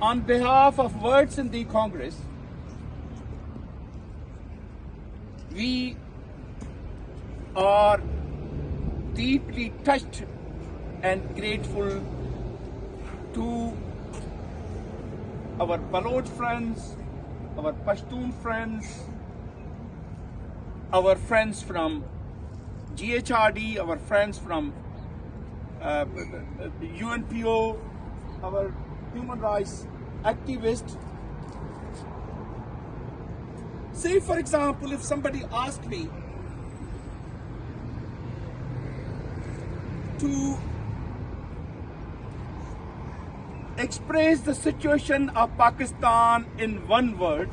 On behalf of World Sindhi Congress, we are deeply touched and grateful to our Baloch friends, our Pashtun friends, our friends from GHRD, our friends from UNPO, our human rights activists. Say, for example, if somebody asked me to express the situation of Pakistan in one word,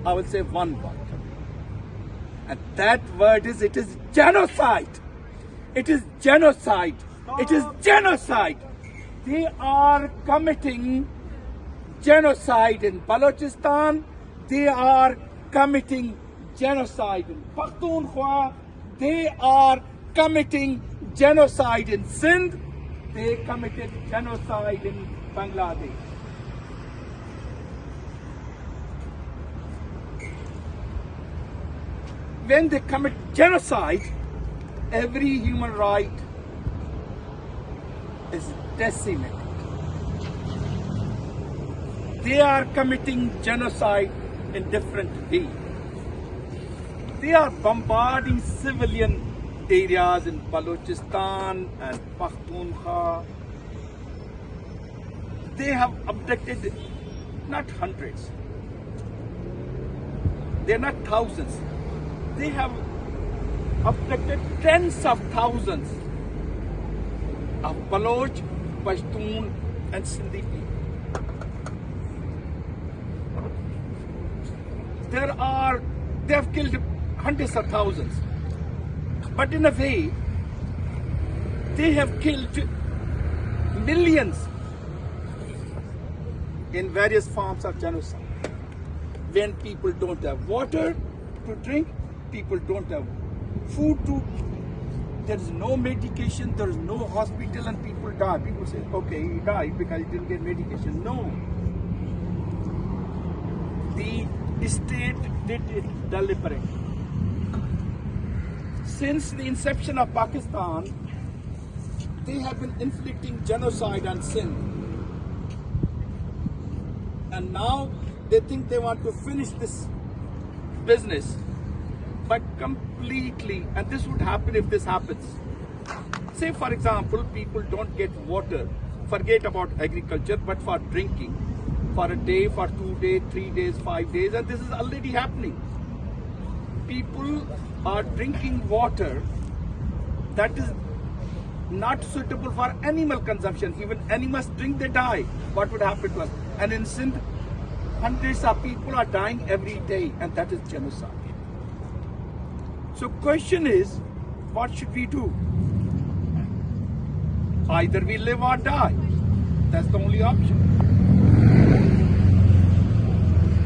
I will say one word. And that word is, it is genocide. It is genocide. It is genocide. They are committing genocide in Balochstan. They are committing genocide in Pakhtunkhwa. They are committing genocide in Sindh. They committed genocide in Bangladesh. When they commit genocide, every human right is decimated. They are committing genocide in different ways. They are bombarding civilian areas in Balochistan and Pakhtunkhwa. They have abducted not hundreds, they are not thousands. They have abducted tens of thousands of Baloch, Pashtun and Sindhi people. They have killed hundreds of thousands. But in a way, they have killed millions in various forms of genocide. When people don't have water to drink, people don't have food to, there is no medication, there is no hospital, and people die. People say, okay, he died because he didn't get medication. No. The state did it deliberately. Since the inception of Pakistan, they have been inflicting genocide on Sindh. And now they think they want to finish this business, but completely, and this would happen if this happens. Say, for example, people don't get water, forget about agriculture, but for drinking, for a day, for 2 days, 3 days, 5 days, and this is already happening. People are drinking water that is not suitable for animal consumption. Even animals drink, they die. What would happen to us? And in Sindh, hundreds of people are dying every day, and that is genocide. So question is, what should we do? Either we live or die. That's the only option.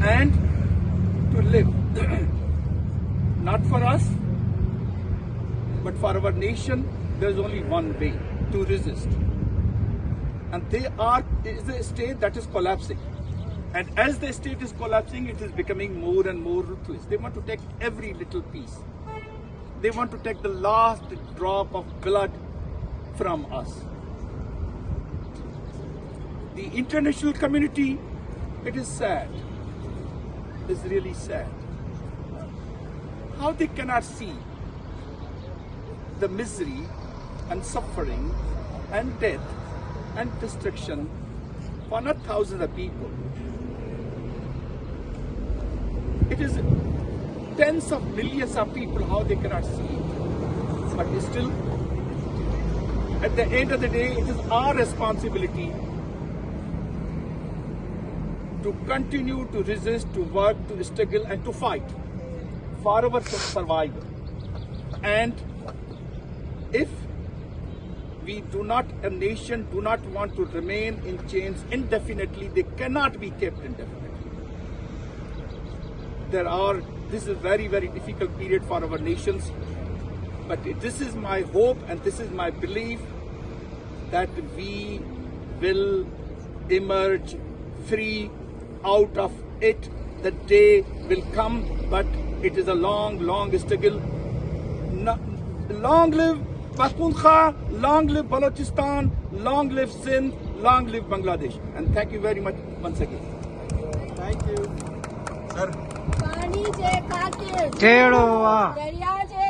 And to live, not for us, but for our nation, there's only one way: to resist. And it is a state that is collapsing. And as the state is collapsing, it is becoming more and more ruthless. They want to take every little piece. They want to take the last drop of blood from us. The international community, it is sad. It's really sad. How they cannot see the misery and suffering and death and destruction for not thousands of people. It is tens of millions of people, how they cannot see it. But still, at the end of the day, it is our responsibility to continue to resist, to work, to struggle and to fight for our survival. And if we do not, a nation do not want to remain in chains indefinitely, they cannot be kept indefinitely. This is a very, very difficult period for our nations, but this is my hope and this is my belief that we will emerge free out of it. The day will come, but it is a long, long struggle. Long live Pakhtunkhwa, long live Baloochistan, long live Sindh, long live Bangladesh. And thank you very much once again. Thank you. Sir. पानी जे खातिर टेढ़ो आ दरिया जे